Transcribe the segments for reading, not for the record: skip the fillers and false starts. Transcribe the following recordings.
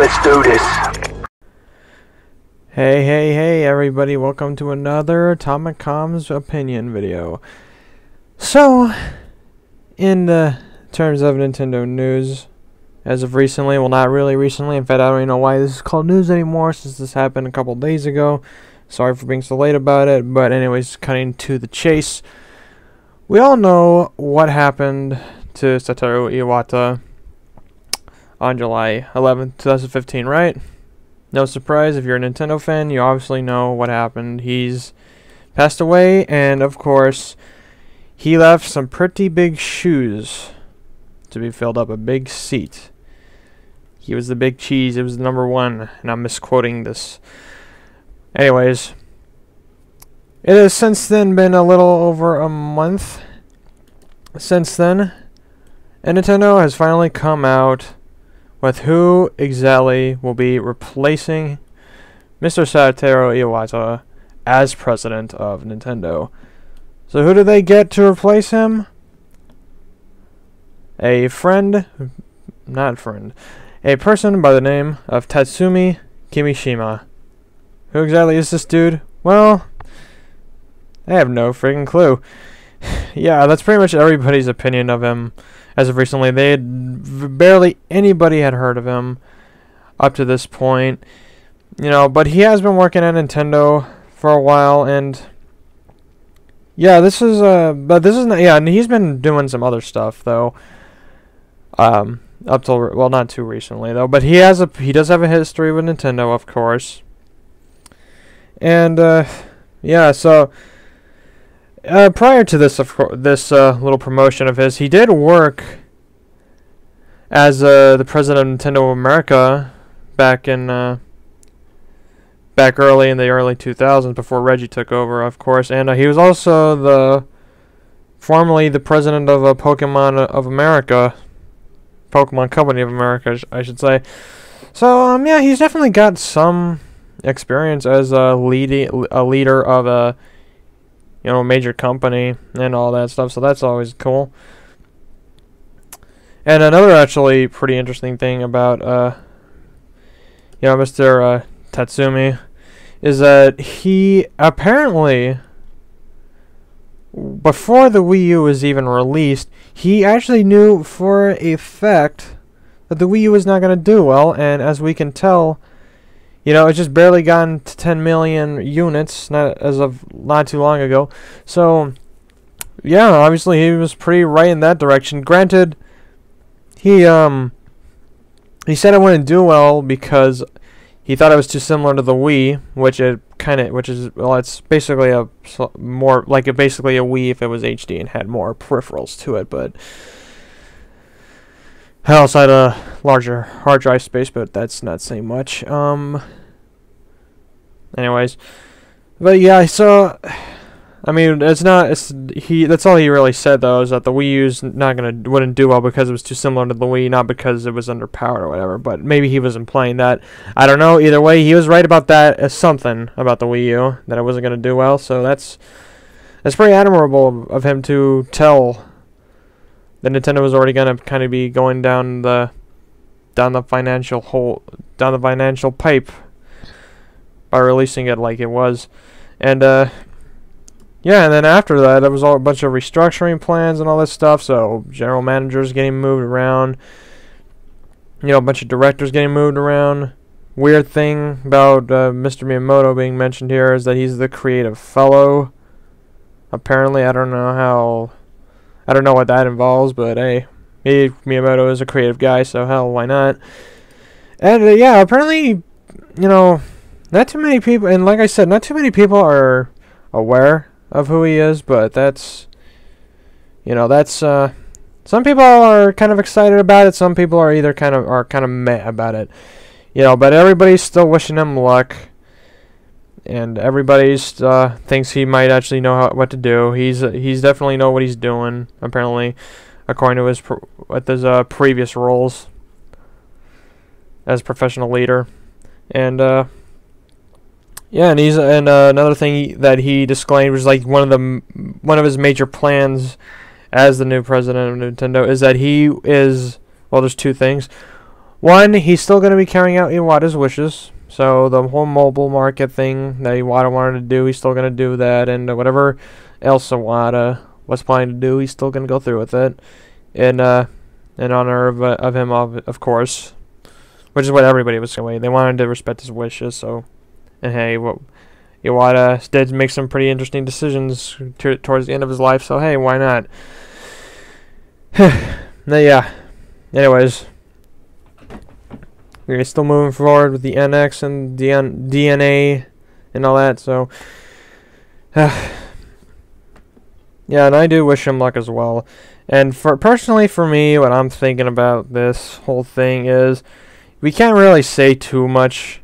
Let's do this. Hey everybody, welcome to another Atomic Comms opinion video. So, in the terms of Nintendo news, as of recently, well not really recently, in fact I don't even know why this is called news anymore since this happened a couple days ago. Sorry for being so late about it, but anyways, cutting to the chase. We all know what happened to Satoru Iwata on July 11th, 2015, right? No surprise, if you're a Nintendo fan, you obviously know what happened. He's passed away, and of course, he left some pretty big shoes to be filled up, a big seat. He was the big cheese, it was the #1, and I'm misquoting this. Anyways, it has since then been a little over a month since then, and Nintendo has finally come out with who exactly will be replacing Mr. Satoru Iwata as president of Nintendo. So who do they get to replace him? A person by the name of Tatsumi Kimishima. Who exactly is this dude? Well, I have no freaking clue. Yeah, that's pretty much everybody's opinion of him. As of recently, barely anybody had heard of him up to this point, you know. But he has been working at Nintendo for a while, and yeah, and he's been doing some other stuff though. Up till not too recently though, but he does have a history with Nintendo, of course, and yeah, so. Prior to this, little promotion of his, he did work as the president of Nintendo of America back early in the early 2000s before Reggie took over, of course, and he was also formerly the president of Pokemon of America, Pokemon Company of America, I should say. So yeah, he's definitely got some experience as a leader of a major company and all that stuff, so that's always cool. And another actually pretty interesting thing about Mr. Tatsumi is that he apparently, before the Wii U was even released, he actually knew for a fact that the Wii U was not going to do well, and as we can tell, it's just barely gotten to 10 million units, not too long ago. So, yeah, obviously he was pretty right in that direction. Granted, he said it wouldn't do well because he thought it was too similar to the Wii, it's basically a Wii if it was HD and had more peripherals to it, but outside a larger hard drive space, but that's not saying much. Anyways, but yeah, so I mean, that's all he really said though, is that the Wii U's wouldn't do well because it was too similar to the Wii, not because it was underpowered or whatever. But maybe he was implying that. I don't know. Either way, he was right about that, as something about the Wii U, that it wasn't gonna do well. So that's pretty admirable of him to tell that Nintendo was already gonna kind of be going down the financial pipe by releasing it like it was. And yeah, and then after that, there was a bunch of restructuring plans and all this stuff, so general managers getting moved around, a bunch of directors getting moved around. Weird thing about Mr. Miyamoto being mentioned here is that he's the creative fellow. Apparently, I don't know what that involves, but hey, Miyamoto is a creative guy, so hell, why not? And yeah, apparently, not too many people, and like I said, not too many people are aware of who he is, but some people are kind of excited about it, some people are either kind of meh about it, but everybody's still wishing him luck, and everybody thinks he might actually know what to do. He's definitely know what he's doing, apparently, according to his previous roles as professional leader. And yeah, and another thing that he disclaimed was like one of his major plans as the new president of Nintendo is that he is, well, there's two things. one, he's still going to be carrying out Iwata's wishes. So the whole mobile market thing that Iwata wanted to do, he's still going to do that. And whatever else Iwata was planning to do, he's still going to go through with it. In honor of him, of course. Which is what everybody was saying. They wanted to respect his wishes. So, and hey, Iwata did make some pretty interesting decisions towards the end of his life. So hey, why not? Yeah. Anyways. We're still moving forward with the NX and DNA and all that, so yeah, and I do wish him luck as well. And personally for me, what I'm thinking about this whole thing is we can't really say too much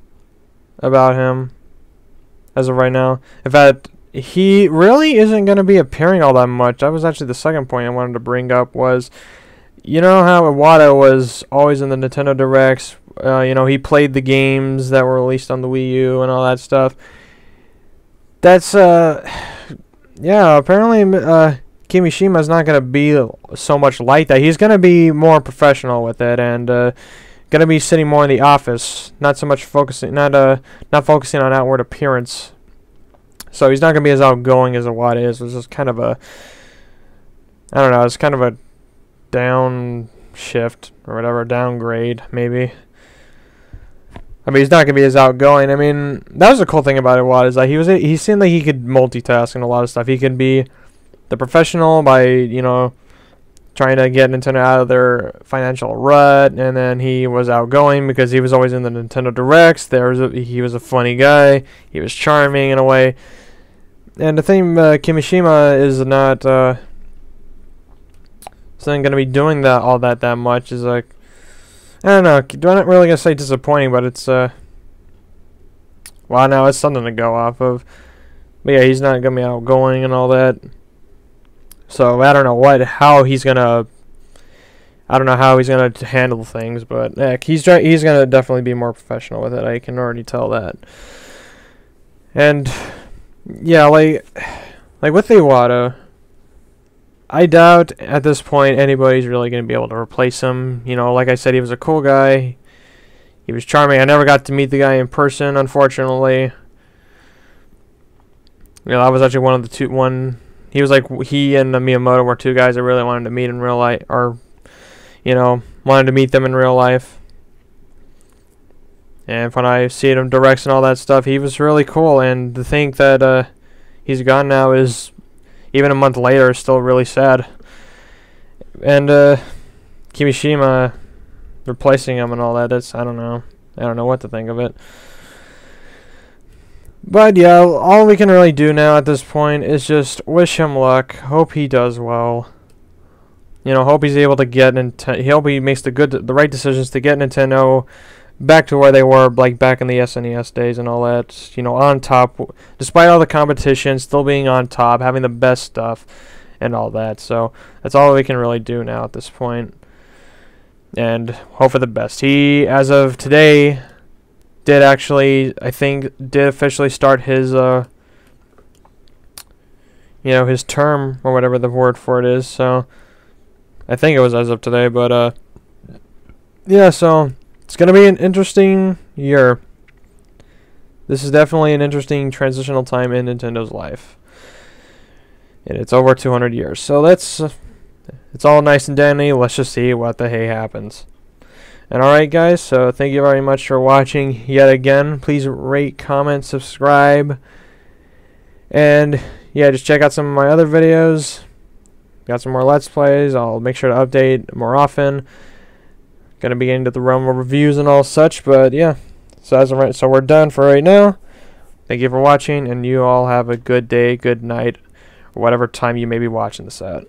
about him as of right now. In fact, he really isn't going to be appearing all that much. That was actually the second point I wanted to bring up was, you know how Iwata was always in the Nintendo Directs. You know, he played the games that were released on the Wii U and all that stuff. That's, yeah, apparently Kimishima's not going to be so much like that. He's going to be more professional with it and going to be sitting more in the office, not so much focusing, not focusing on outward appearance. So he's not going to be as outgoing as Iwata is, which is kind of a, I don't know, it's kind of a downshift or whatever, downgrade maybe. I mean, he's not gonna be as outgoing. I mean, that was the cool thing about Iwata is that he seemed like he could multitask and a lot of stuff. He could be the professional by, you know, trying to get Nintendo out of their financial rut, and then he was outgoing because he was always in the Nintendo Directs. He was a funny guy. He was charming in a way. And the thing, Kimishima is not going to be doing all that much. Is like, I don't know. I'm not really gonna say disappointing, but it's well, now it's something to go off of. But yeah, he's not gonna be outgoing and all that. So I don't know how he's gonna handle things, but heck, he's gonna definitely be more professional with it. I can already tell that. And yeah, like with Iwata, I doubt at this point anybody's really going to be able to replace him. You know, like I said, he was a cool guy. He was charming. I never got to meet the guy in person, unfortunately. You know, I was actually one of the two. He was like, he and Miyamoto were two guys I really wanted to meet in real life, or, you know, wanted to meet them in real life. And when I see him directs and all that stuff, he was really cool. And to think that he's gone now is, even a month later, is still really sad. And Kimishima replacing him and all that, I don't know what to think of it. But yeah, all we can really do now at this point is just wish him luck. Hope he does well. You know, hope he's able to get hope he makes the right decisions to get Nintendo back to where they were, like back in the SNES days and all that. You know, on top, despite all the competition, still being on top, having the best stuff and all that. So that's all we can really do now at this point. And hope for the best. He, as of today, did officially start his, you know, his term or whatever the word for it is. So I think it was as of today, but yeah. So it's gonna be an interesting year. This is definitely an interesting transitional time in Nintendo's life, and it's over 200 years. So it's all nice and dandy. Let's just see what the hey happens. And alright guys, so thank you very much for watching yet again. Please rate, comment, subscribe. And yeah, just check out some of my other videos. Got some more Let's Plays. I'll make sure to update more often. Gonna be getting into the realm of reviews and all such, but yeah. So we're done for right now. Thank you for watching, and you all have a good day, good night, or whatever time you may be watching this at.